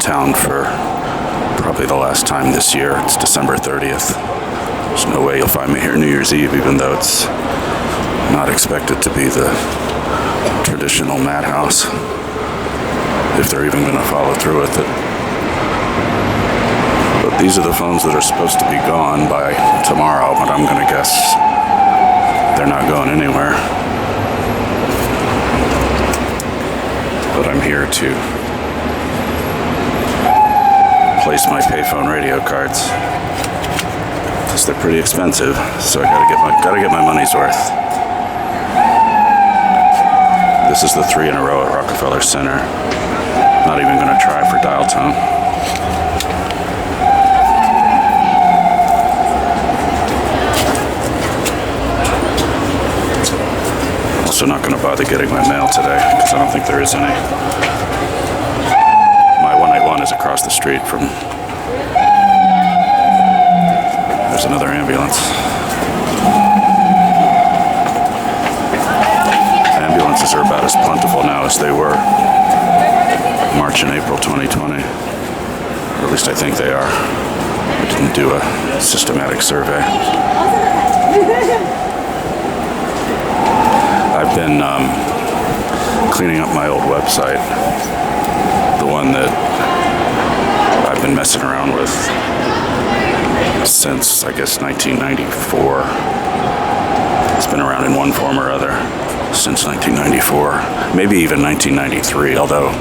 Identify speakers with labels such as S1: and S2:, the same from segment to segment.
S1: Midtown for probably the last time this year. It's December 30th. There's no way you'll find me here New Year's Eve, even though it's not expected to be the traditional madhouse, if they're even going to follow through with it. But these are the phones that are supposed to be gone by tomorrow, but I'm going to guess they're not going anywhere. But I'm here to place my Payphone radio cards, because they're pretty expensive, so I gotta get my money's worth. This is the 3 in a row at Rockefeller Center. Not even gonna try for dial tone. Also not gonna bother getting my mail today, because I don't think there is any. My 181 is across the street from... There's another ambulance. Ambulances are about as plentiful now as they were March and April 2020. Or at least I think they are. I didn't do a systematic survey. I've been cleaning up my old website. The one that I've been messing around with since, I guess, 1994. It's been around in one form or other since 1994, maybe even 1993, although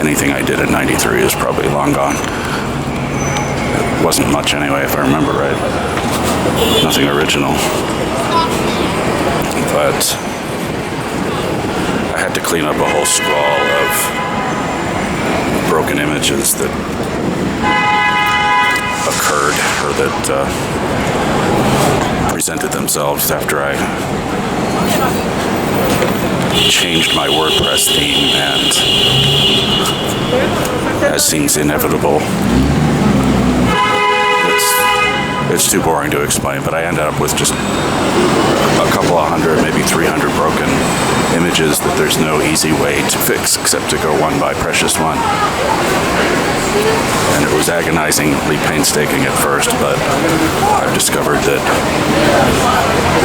S1: anything I did in 93 is probably long gone. It wasn't much anyway, if I remember right. Nothing original. But I had to clean up a whole scrawl of broken images that occurred, or that presented themselves after I changed my WordPress theme, and as seems inevitable, it's too boring to explain, but I ended up with just a couple of hundred, maybe 300 broken images that there's no easy way to fix except to go one by precious one. And it was agonizingly painstaking at first, but I've discovered that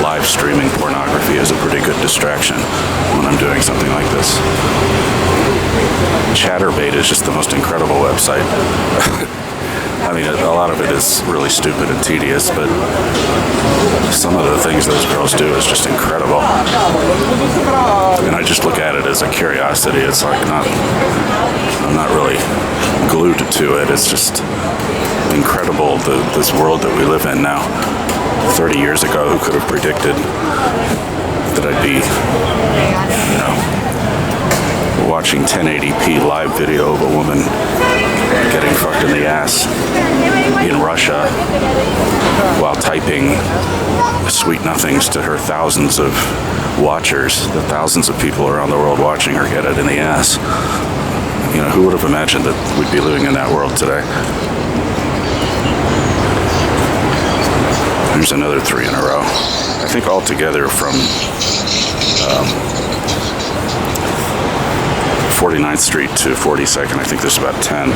S1: live streaming pornography is a pretty good distraction when I'm doing something like this. Chatterbait is just the most incredible website. I mean, a lot of it is really stupid and tedious, but some of the things those girls do is just incredible. And I just look at it as a curiosity. It's like I'm not really glued to it. It's just incredible, this world that we live in now. 30 years ago, who could have predicted that I'd be, watching 1080p live video of a woman getting fucked in the ass in Russia while typing sweet nothings to her thousands of watchers, the thousands of people around the world watching her get it in the ass. Who would have imagined that we'd be living in that world today? There's another 3 in a row. I think altogether from 49th Street to 42nd, I think there's about 10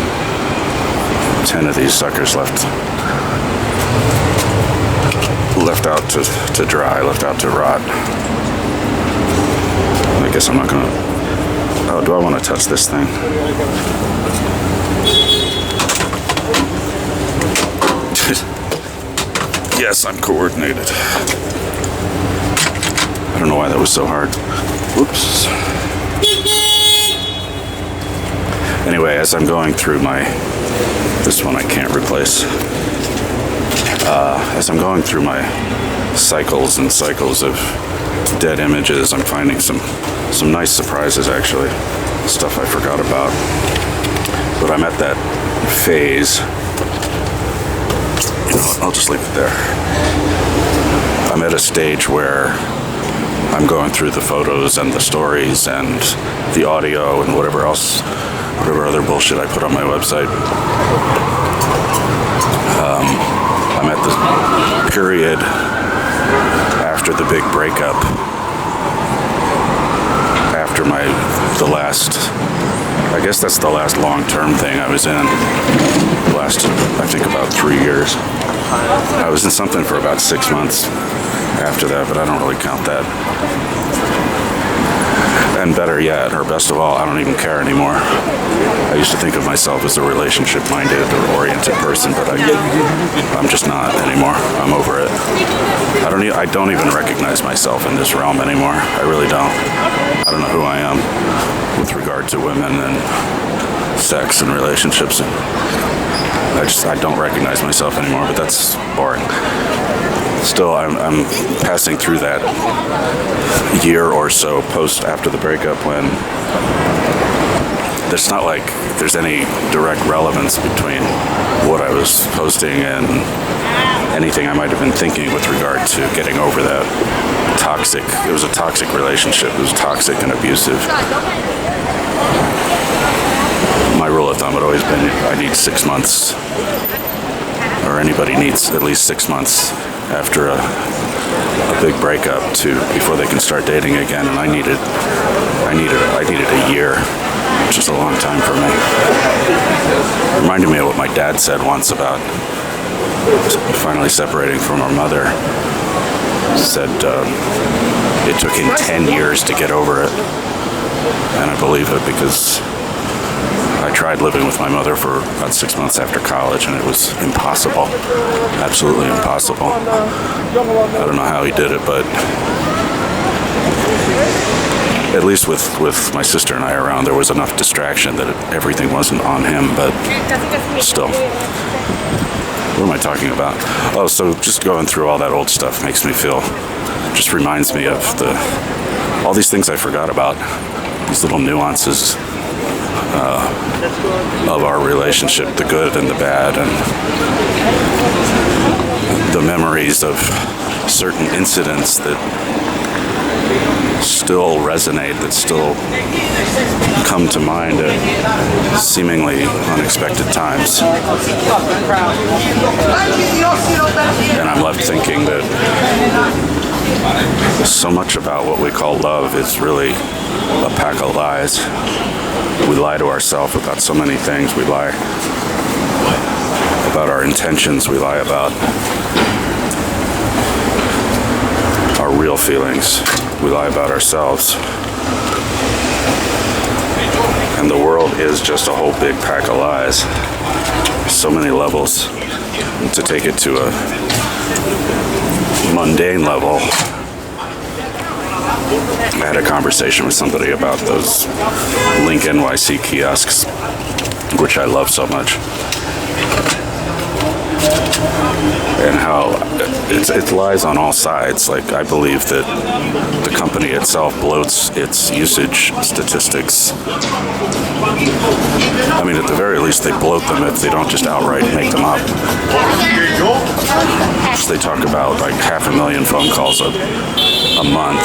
S1: of these suckers left out to dry, left out to rot. I guess I'm not gonna... Oh, do I want to touch this thing? Yes, I'm coordinated. I don't know why that was so hard. Whoops. Anyway, as I'm going through this one I can't replace. As I'm going through my cycles and cycles of dead images, I'm finding some nice surprises, actually. Stuff I forgot about. But I'm at that phase. I'll just leave it there. I'm at a stage where I'm going through the photos and the stories and the audio and whatever other bullshit I put on my website. I'm at the period after the big breakup, after the last, I I guess that's the last long-term thing I was in. Last, I think, about 3 years. I was in something for about 6 months after that, but I don't really count that. And better yet, or best of all, I don't even care anymore. I used to think of myself as a relationship-minded or oriented person, but I'm just not anymore. I'm over it. I don't even recognize myself in this realm anymore. I really don't. I don't know who I am with regard to women and sex and relationships. I don't recognize myself anymore, but that's boring. Still, I'm passing through that year or so after the breakup when it's not like there's any direct relevance between what I was posting and anything I might have been thinking with regard to getting over that toxic. It was a toxic relationship. It was toxic and abusive. My rule of thumb had always been I need 6 months, or anybody needs at least 6 months after a big breakup before they can start dating again, and I needed a year, which is a long time for me. It reminded me of what my dad said once about finally separating from our mother. He said it took him 10 years to get over it, and I believe it because I tried living with my mother for about 6 months after college, and it was impossible. Absolutely impossible. I don't know how he did it, but at least with my sister and I around, there was enough distraction that everything wasn't on him, but still. What am I talking about? Oh, so just going through all that old stuff makes me feel, just reminds me of all these things I forgot about, these little nuances of our relationship, the good and the bad, and the memories of certain incidents that still resonate, that still come to mind at seemingly unexpected times. And I'm left thinking that so much about what we call love is really a pack of lies. We lie to ourselves about so many things. We lie about our intentions. We lie about our real feelings. We lie about ourselves. And the world is just a whole big pack of lies. So many levels. To take it to a mundane level, I had a conversation with somebody about those Link NYC kiosks, which I love so much, and how it lies on all sides. Like, I believe that the company itself bloats its usage statistics. I mean, at the very least, they bloat them if they don't just outright make them up. They talk about like 500,000 phone calls a month,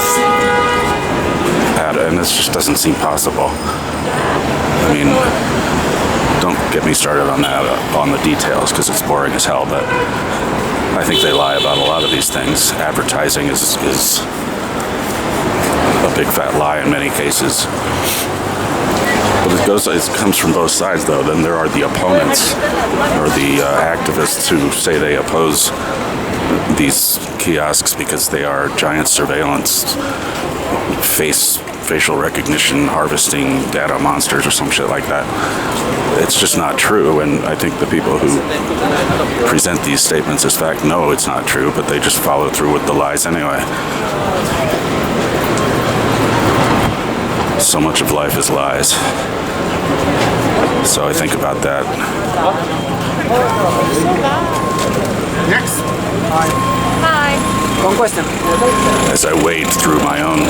S1: and this just doesn't seem possible. I mean, don't get me started on that, on the details, because it's boring as hell, but I think they lie about a lot of these things. Advertising is a big fat lie in many cases. But it comes from both sides, though. Then there are the opponents, or the activists who say they oppose these kiosks because they are giant surveillance, facial recognition, harvesting data monsters or some shit like that. It's just not true, and I think the people who present these statements as fact know it's not true, but they just follow through with the lies anyway. So much of life is lies. So I think about that.
S2: Next. Hi. One question.
S1: As I wade through my own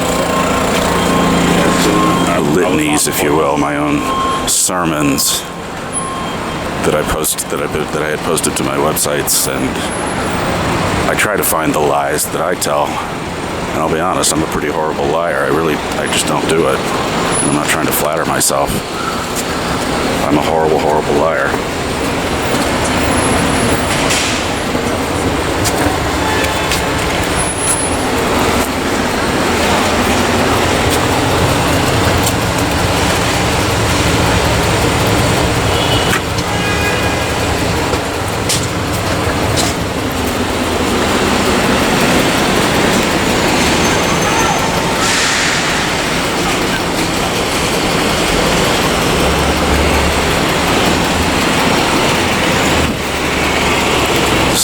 S1: litanies, if you will, my own sermons that I had posted to my websites, and I try to find the lies that I tell. And I'll be honest, I'm a pretty horrible liar. I just don't do it. I'm not trying to flatter myself. I'm a horrible, horrible liar.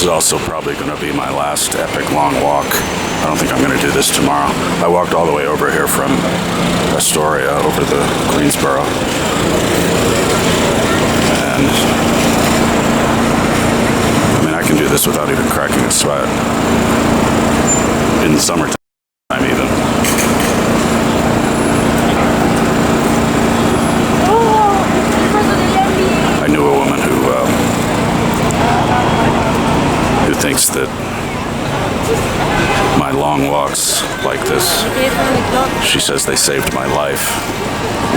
S1: is also probably going to be my last epic long walk. I don't think I'm going to do this tomorrow. I walked all the way over here from Astoria over the Queensboro. And I mean, I can do this without even cracking a sweat. In the summertime even. I knew a woman who thinks that my long walks like this, she says they saved my life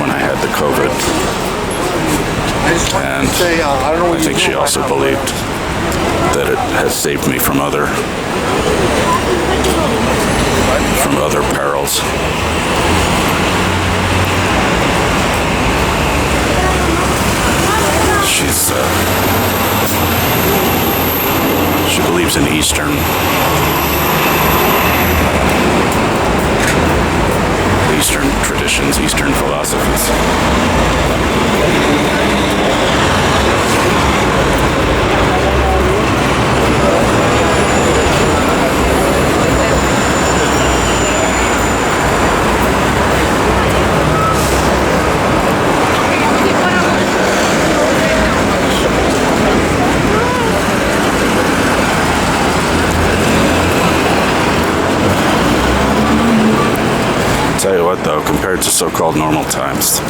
S1: when I had the COVID. And I think she also believed that it has saved me from other perils. She believes in Eastern traditions, Eastern philosophies. Tell you what though, compared to so-called normal times,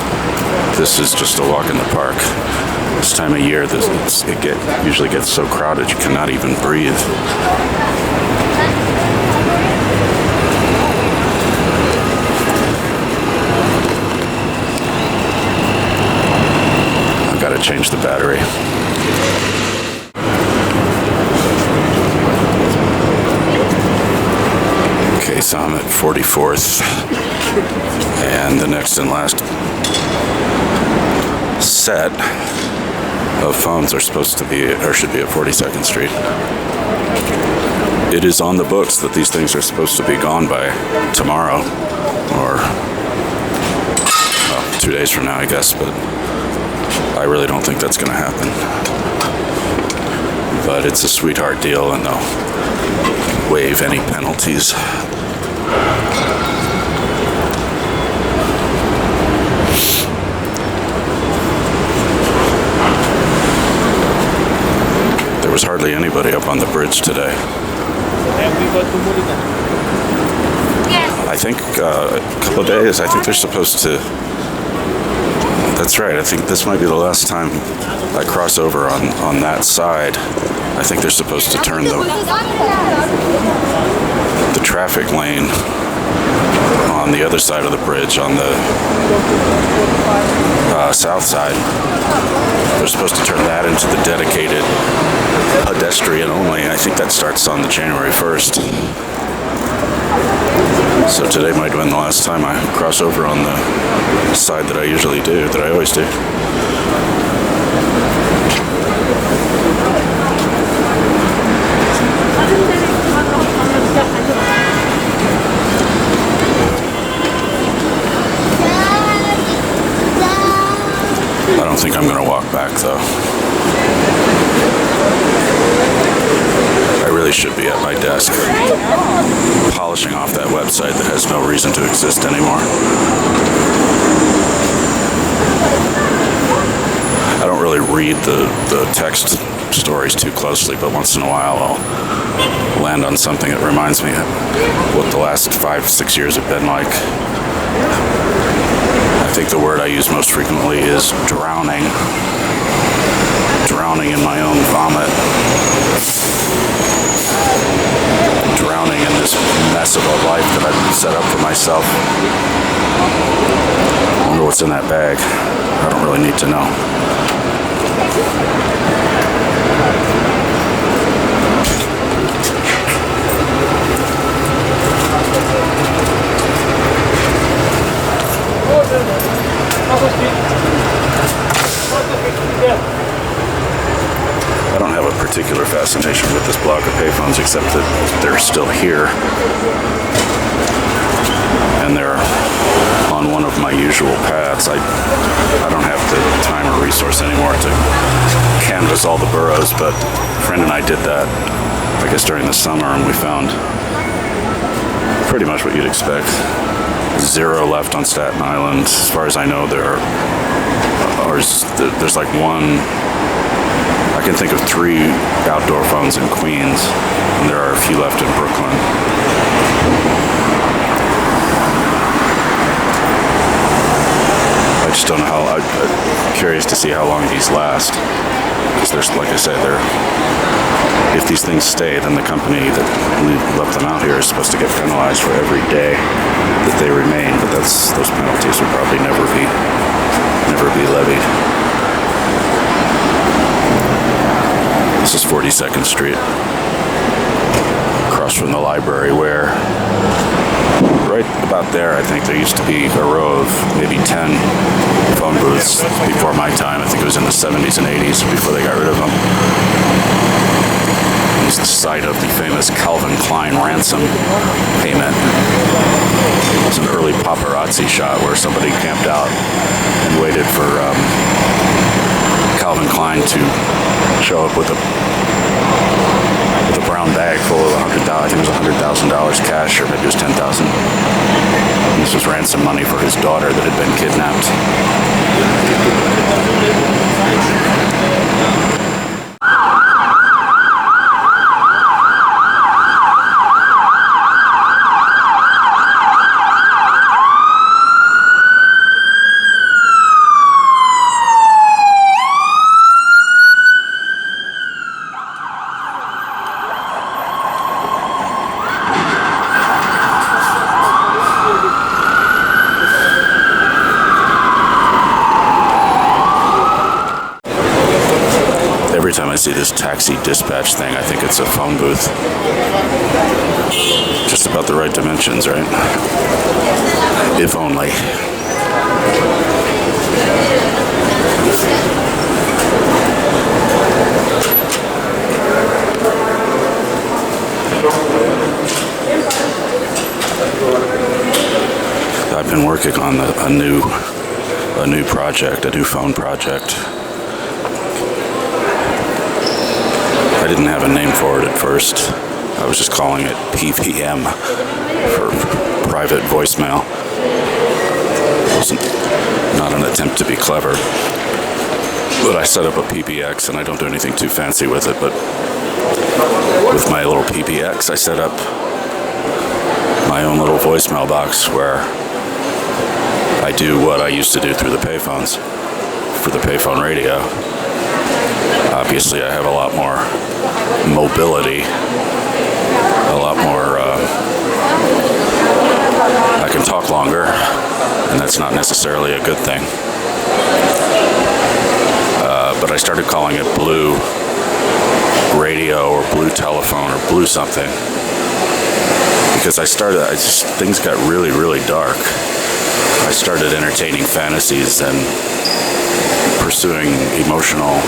S1: this is just a walk in the park. This time of year, usually gets so crowded you cannot even breathe. I've got to change the battery. Okay, so I'm at 44th, and the next and last set of phones are supposed to be, or should be, at 42nd Street. It is on the books that these things are supposed to be gone by tomorrow, or, well, 2 days from now, I guess, but I really don't think that's going to happen. But it's a sweetheart deal, and they'll waive any penalties. There was hardly anybody up on the bridge today. I think a couple of days, I think they're supposed to. That's right, I think this might be the last time I cross over on that side. I think they're supposed to turn the traffic lane on the other side of the bridge, on the south side. They're supposed to turn that into the dedicated pedestrian only. I think that starts on the January 1st. So today might have been the last time I cross over on the side that I usually do, that I always do. I don't think I'm going to walk back, though. I really should be at my desk, polishing off that website that has no reason to exist anymore. I don't really read the text stories too closely, but once in a while I'll land on something that reminds me of what the last 5-6 years have been like. I think the word I use most frequently is drowning. Drowning in my own vomit. Drowning in this mess of a life that I've set up for myself. I wonder what's in that bag. I don't really need to know. I don't have a particular fascination with this block of payphones, except that they're still here. And they're on one of my usual paths. I don't have the time or resource anymore to canvass all the boroughs, but a friend and I did that, I guess, during the summer, and we found pretty much what you'd expect. 0 left on Staten Island. As far as I know, there's like one. I can think of 3 outdoor phones in Queens, and there are a few left in Brooklyn. I just don't know I'm curious to see how long these last. Because there's, like I said, if these things stay, then the company that left them out here is supposed to get penalized for every day that they remain. But those penalties would probably never be levied. This is 42nd Street, across from the library, where right about there, I think there used to be a row of maybe 10 phone booths before my time. I think it was in the 70s and 80s before they got rid of them. It's the site of the famous Calvin Klein ransom payment. It was an early paparazzi shot where somebody camped out and waited for Calvin Klein to show up with a brown bag full of I think it was $100,000 cash, or maybe it was $10,000. This was ransom money for his daughter that had been kidnapped. Every time I see this taxi dispatch thing, I think it's a phone booth. Just about the right dimensions, right? If only. I've been working on a new project, a new phone project. I didn't have a name for it at first. I was just calling it PVM for private voicemail. It wasn't not an attempt to be clever. But I set up a PBX, and I don't do anything too fancy with it, but with my little PBX, I set up my own little voicemail box where I do what I used to do through the payphones, for the payphone radio. Obviously, I have a lot more mobility, a lot more, I can talk longer, and that's not necessarily a good thing. But I started calling it Blue Radio or Blue Telephone or Blue something, because things got really, really dark. I started entertaining fantasies and pursuing emotional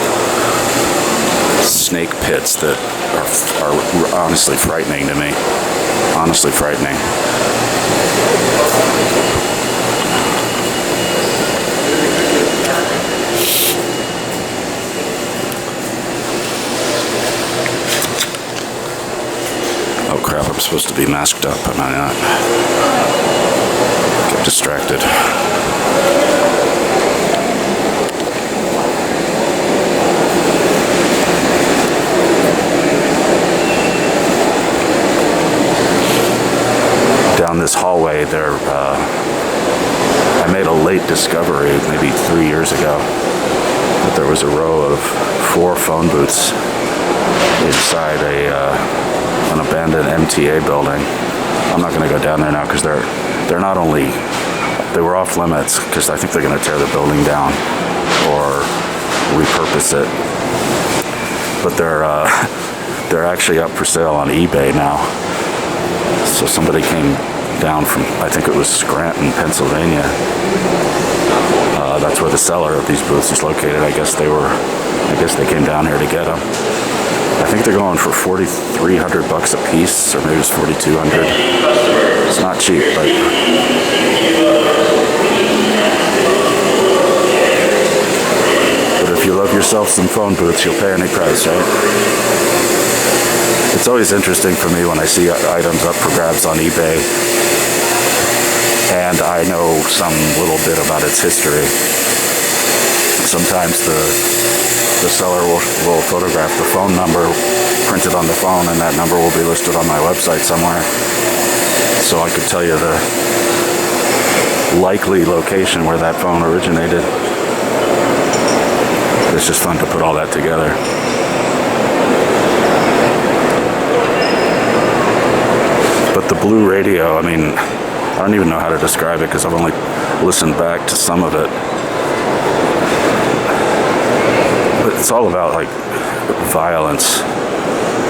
S1: snake pits that are honestly frightening to me. Honestly frightening. Oh crap, I'm supposed to be masked up, am I not? Get distracted. Down this hallway there, I made a late discovery maybe 3 years ago that there was a row of 4 phone booths inside an abandoned MTA building. I'm not going to go down there now because they're not only, they were off limits because I think they're going to tear the building down or repurpose it, but they're actually up for sale on eBay now. So somebody came down from, I think it was Scranton, Pennsylvania. That's where the seller of these booths is located. I guess they came down here to get them. I think they're going for $4,300 a piece, or maybe it was $4,200. It's not cheap, but yourself some phone booths, you'll pay any price, right? It's always interesting for me when I see items up for grabs on eBay and I know some little bit about its history. Sometimes the seller will photograph the phone number printed on the phone, and that number will be listed on my website somewhere. So I could tell you the likely location where that phone originated. It's just fun to put all that together. But the Blue Radio, I mean, I don't even know how to describe it because I've only listened back to some of it. But it's all about like violence,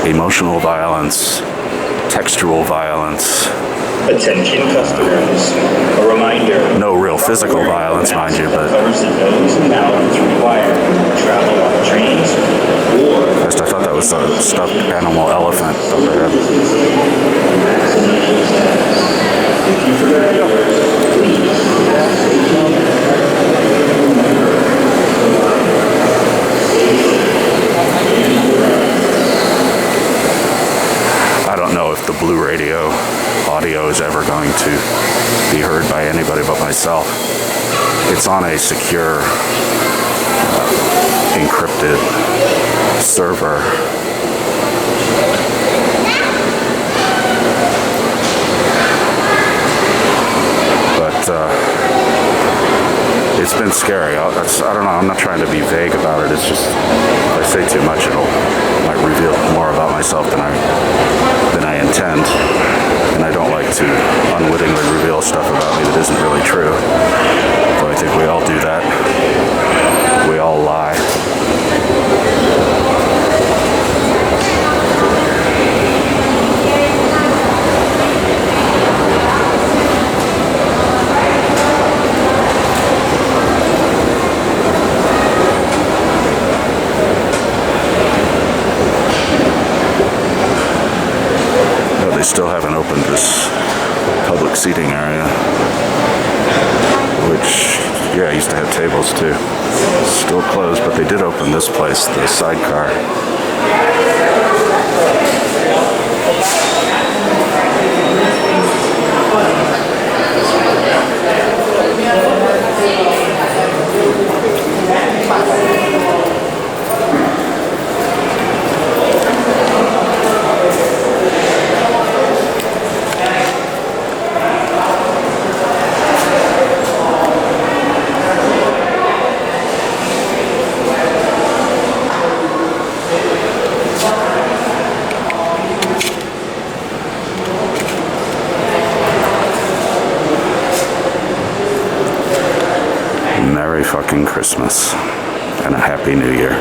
S1: emotional violence, textual violence.
S3: Attention customers, a reminder.
S1: No real physical violence, mind you, but
S3: covers the nose and mouth is required when you travel on trains or.
S1: first I thought that was a stuffed animal elephant over there.
S3: If you forgot yours, please.
S1: I don't know if the Blue Radio audio is ever going to be heard by anybody but myself. It's on a secure, encrypted server. But it's been scary. I don't know. I'm not trying to be vague about it. It's just if I say too much, might reveal more about myself than I intend. And I don't like to unwittingly reveal stuff about me that isn't really true. Though I think we all do that. We all lie. They still haven't opened this public seating area, which, yeah, used to have tables too. Still closed, but they did open this place, the sidecar. Merry fucking Christmas and a Happy New Year.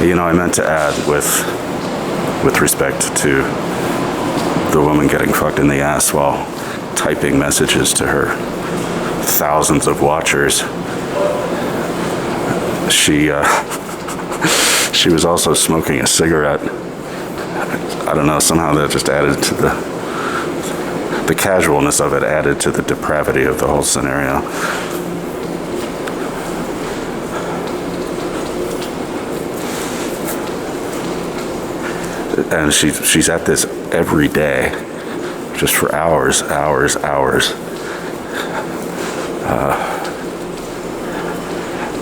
S1: You know, I meant to add with respect to the woman getting fucked in the ass while typing messages to her thousands of watchers. She was also smoking a cigarette. I don't know, somehow that just added to the casualness of it, added to the depravity of the whole scenario. And she's at this every day, just for hours.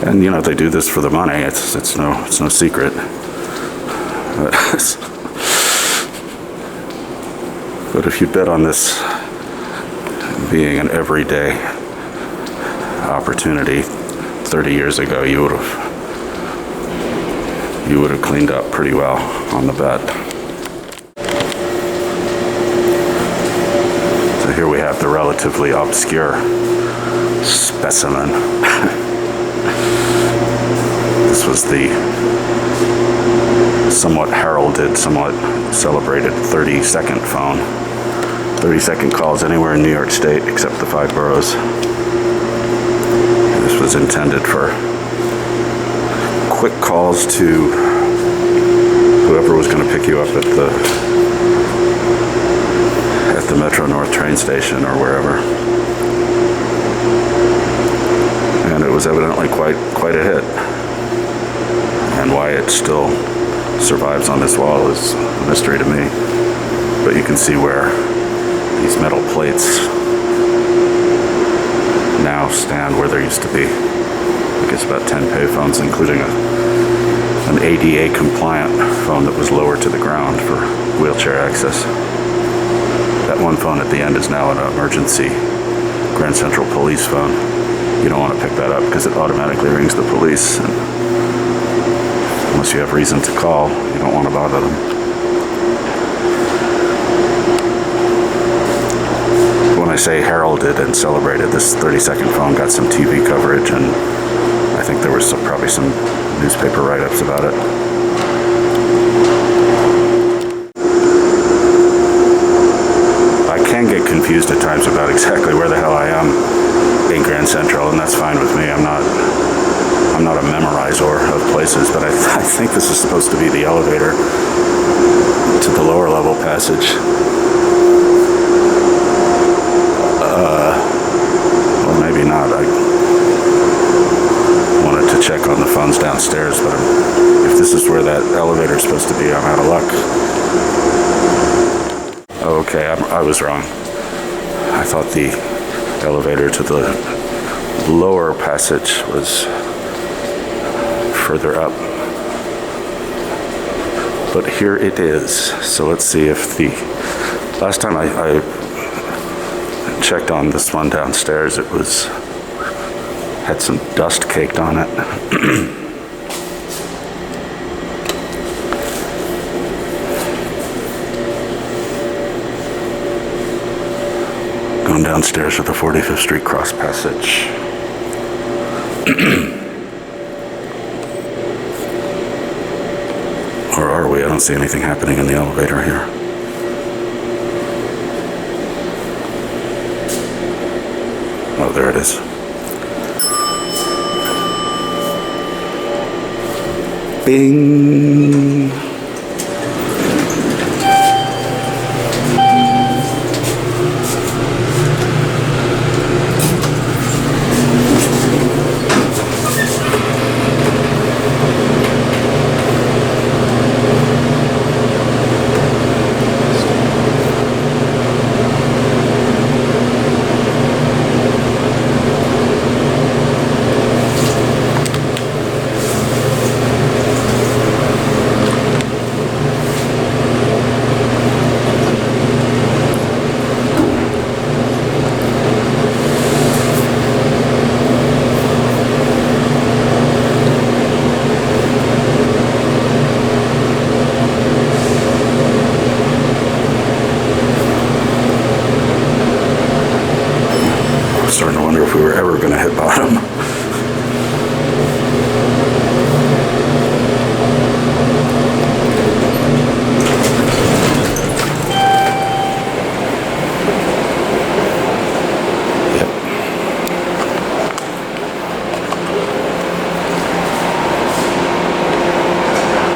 S1: And you know, they do this for the money. It's no secret. But if you bet on this being an everyday opportunity 30 years ago, you would have cleaned up pretty well on the bet. So here we have the relatively obscure specimen. This was the somewhat heralded, somewhat celebrated 30-second phone. 30-second calls anywhere in New York State except the 5 boroughs. This was intended for quick calls to whoever was going to pick you up at the Metro North train station or wherever. was evidently quite a hit. And why it still survives on this wall is a mystery to me. But you can see where these metal plates now stand where there used to be, I guess, about 10 payphones, including an ADA compliant phone that was lowered to the ground for wheelchair access. That one phone at the end is now an emergency Grand Central police phone. You don't want to pick that up because it automatically rings the police, and unless you have reason to call, you don't want to bother them. When I say heralded and celebrated, this 30-second phone got some TV coverage, and I think there was probably some newspaper write-ups about it. I can get confused at times about exactly where the hell I am in Grand Central, and that's fine with me. I'm not a memorizer of places, but I think this is supposed to be the elevator to the lower level passage. Well, maybe not. I wanted to check on the phones downstairs, but if this is where that elevator is supposed to be, I'm out of luck. Okay, I was wrong. I thought the elevator to the lower passage was further up. But here it is. So let's see if the last time I checked on this one downstairs, it had some dust caked on it. Going downstairs to the 45th Street cross passage. Or are we? I don't see anything happening in the elevator here. Oh, there it is. Bing! Starting to wonder if we were ever going to hit bottom. Yep.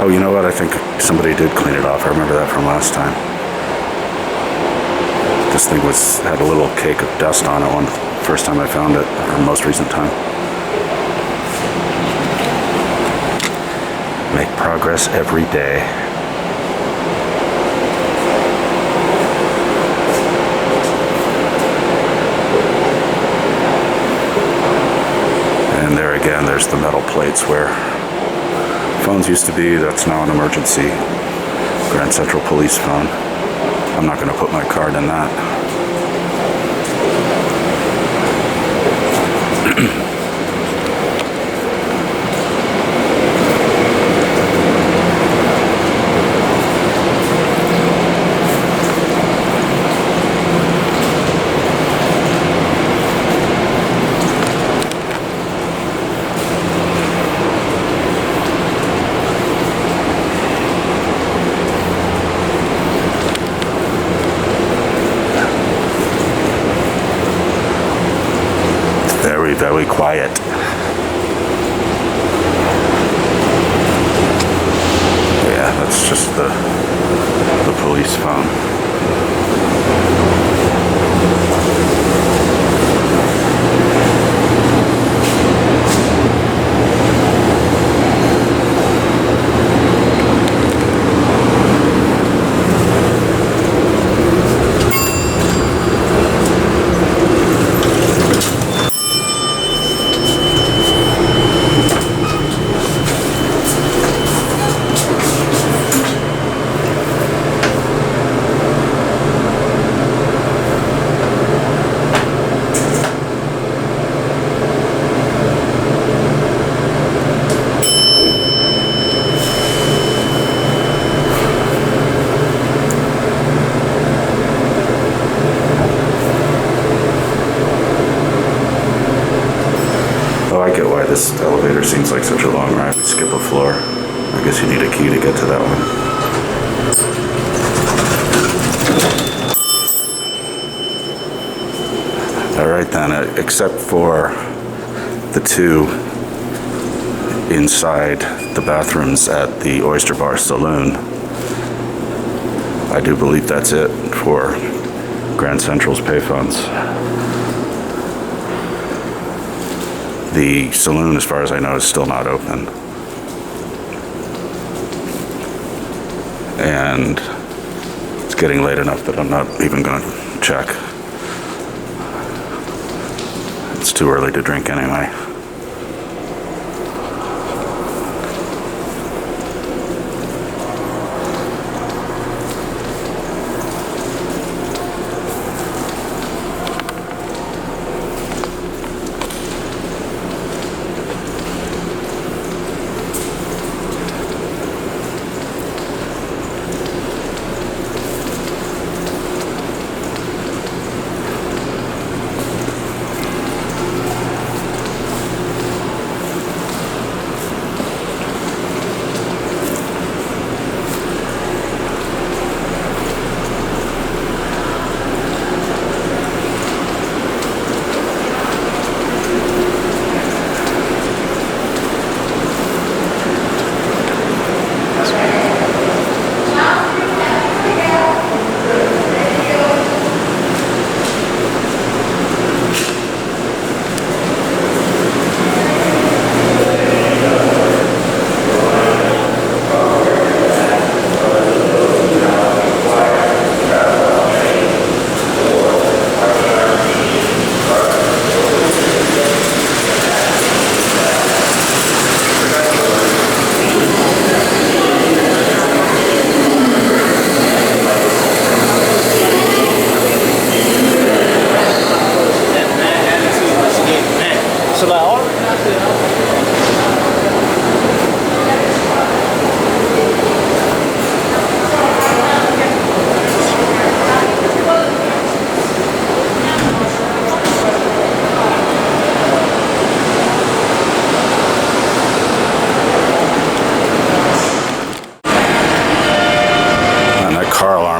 S1: Oh, you know what? I think somebody did clean it off. I remember that from last time. This thing had a little cake of dust on it first time I found it, or most recent time. Make progress every day. And there again, there's the metal plates where phones used to be. That's now an emergency Grand Central police phone. I'm not going to put my card in that. Very quiet. Yeah, that's just the police phone. This elevator seems like such a long ride. We skip a floor. I guess you need a key to get to that one. All right then, except for the two inside the bathrooms at the Oyster Bar Saloon, I do believe that's it for Grand Central's payphones. The saloon, as far as I know, is still not open. And it's getting late enough that I'm not even going to check. It's too early to drink anyway.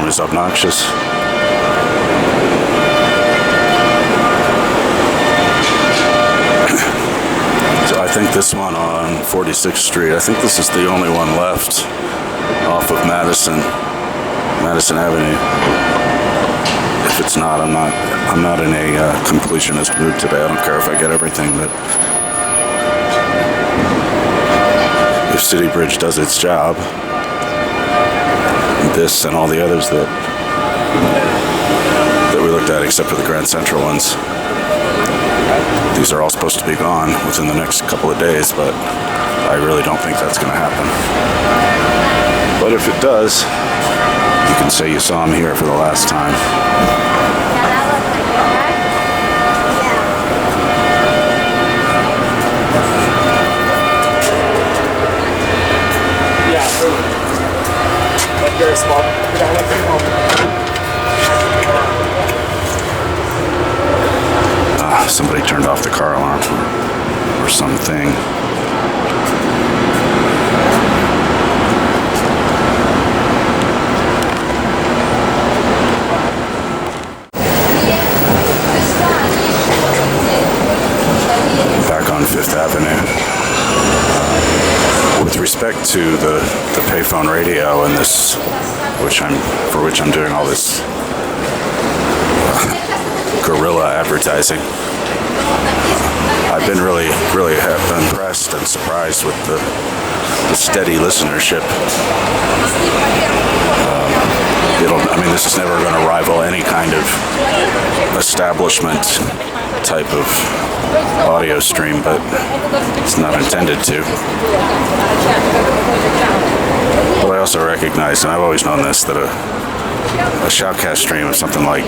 S1: Is obnoxious. So I think this one on 46th Street, I think this is the only one left off of Madison Avenue. If it's not, I'm not in a completionist mood today. I don't care if I get everything, but if City Bridge does its job, this and all the others that we looked at, except for the Grand Central ones, these are all supposed to be gone within the next couple of days, but I really don't think that's going to happen. But if it does, you can say you saw him here for the last time.
S2: Very small.
S1: Somebody turned off the car alarm or something. Back on Fifth Avenue. With respect to the Payphone radio and this, for which I'm doing all this guerrilla advertising, I've been really impressed and surprised with the steady listenership. This is never going to rival any kind of establishment type of audio stream, but it's not intended to. But I also recognize, and I've always known this, that a shoutcast stream of something like,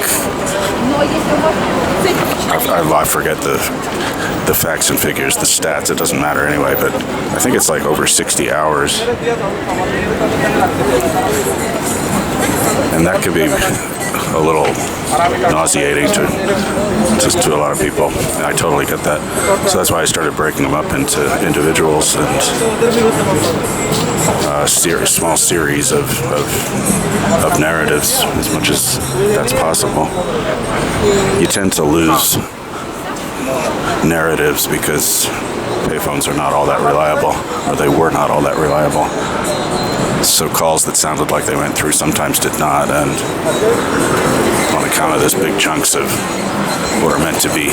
S1: I forget the facts and figures, the stats, it doesn't matter anyway, but I think it's like over 60 hours. And that could be a little nauseating to a lot of people. And I totally get that. So that's why I started breaking them up into individuals and small series of narratives, as much as that's possible. You tend to lose narratives because payphones are not all that reliable, or they were not all that reliable. So calls that sounded like they went through sometimes did not, and on account of this, big chunks of what are meant to be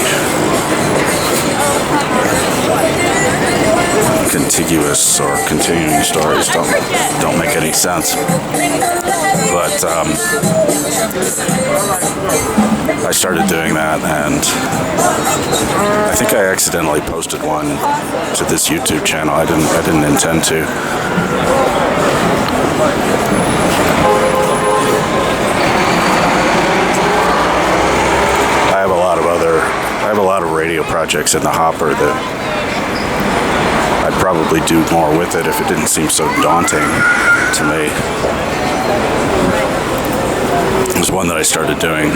S1: contiguous or continuing stories don't make any sense. But I started doing that, and I think I accidentally posted one to this YouTube channel. I didn't intend to. I have a lot of radio projects in the hopper that I'd probably do more with it if it didn't seem so daunting to me. There's one that I started doing,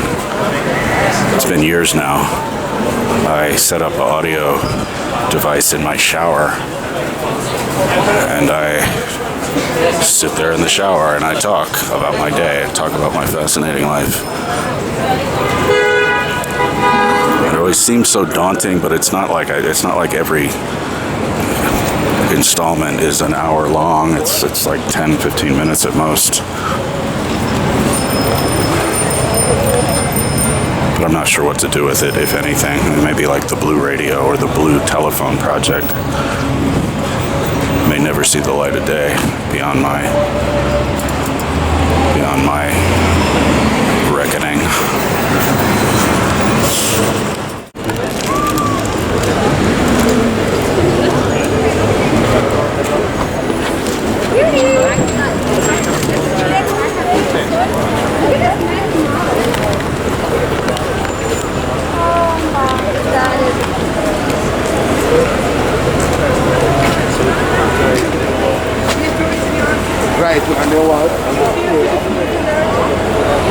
S1: it's been years now. I set up an audio device in my shower, and I sit there in the shower and I talk about my day, I talk about my fascinating life. It always seems so daunting, but it's not like every installment is an hour long. It's like 10-15 minutes at most. But I'm not sure what to do with it, if anything. Maybe like the Blue Radio or the Blue Telephone project may never see the light of day beyond my reckoning.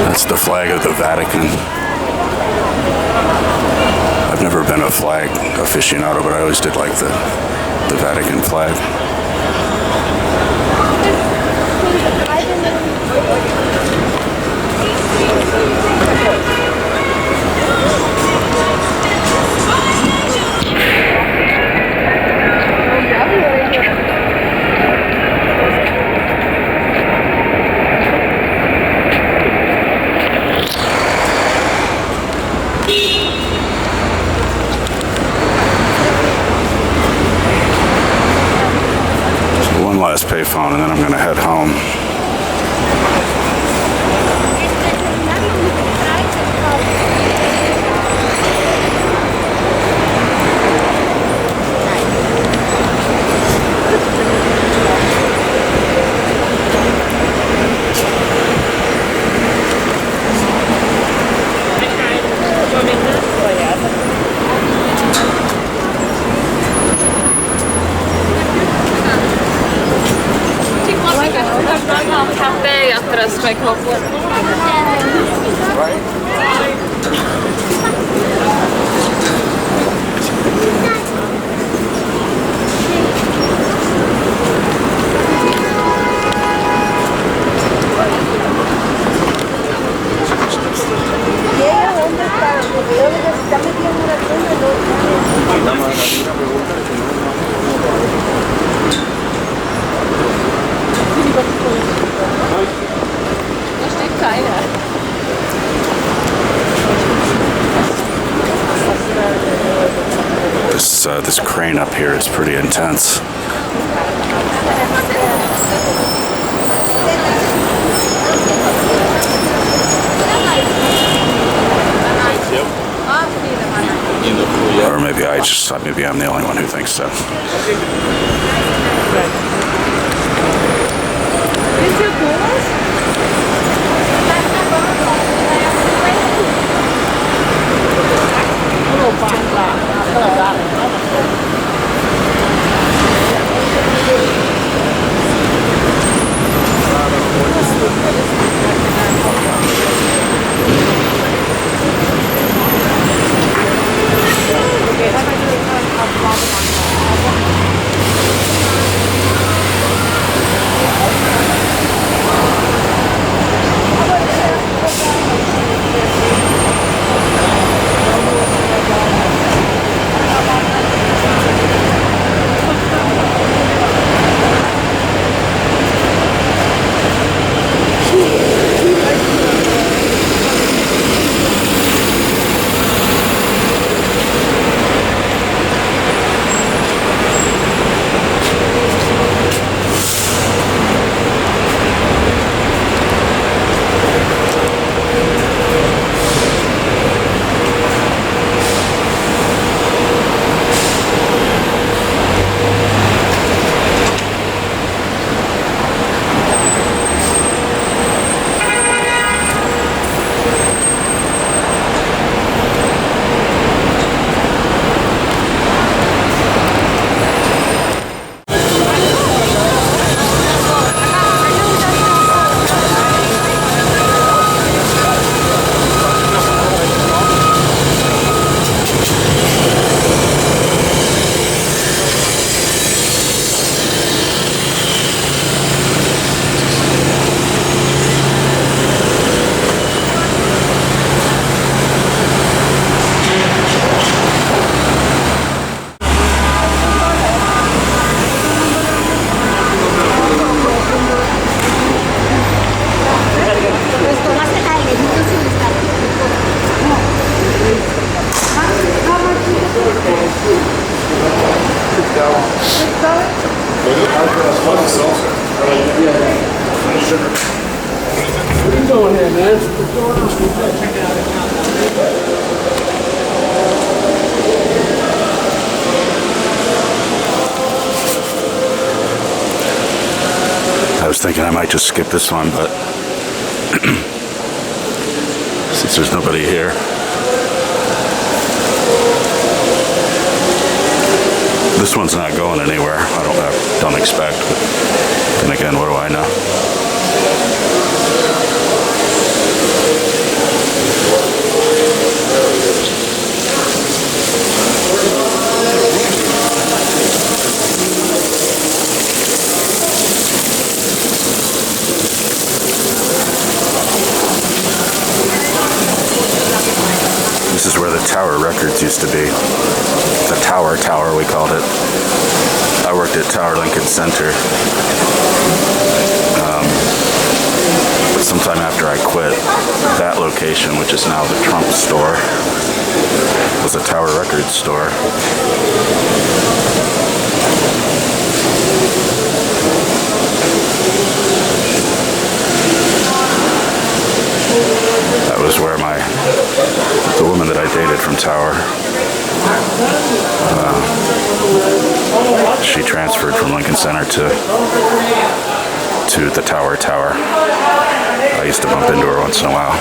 S1: That's the flag of the Vatican. I've never been a flag aficionado, but I always did like the Vatican flag. Last payphone, and then I'm going to head home.
S4: Cafe a teraz strike hopefully. This crane up here is pretty intense. Or maybe I'm the only one who thinks so.
S1: thinking I might just skip this one, but since there's nobody here. This one's not going anywhere. I don't expect. But then again, what do I know? This is where the Tower Records used to be. The Tower, we called it. I worked at Tower Lincoln Center. But sometime after I quit, that location, which is now the Trump store, was a Tower Records store. That was where the woman that I dated from Tower, she transferred from Lincoln Center to the Tower. I used to bump into her once in a while.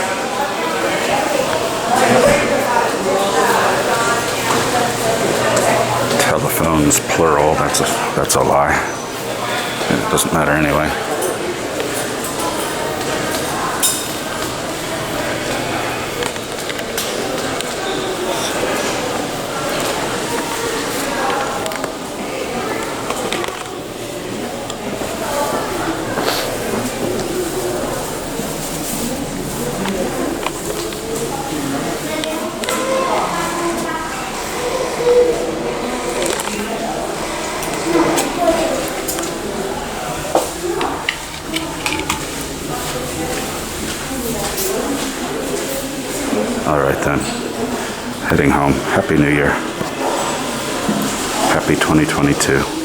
S1: Telephones, plural, that's a lie. It doesn't matter anyway. All right then, heading home. Happy New Year. Happy 2022.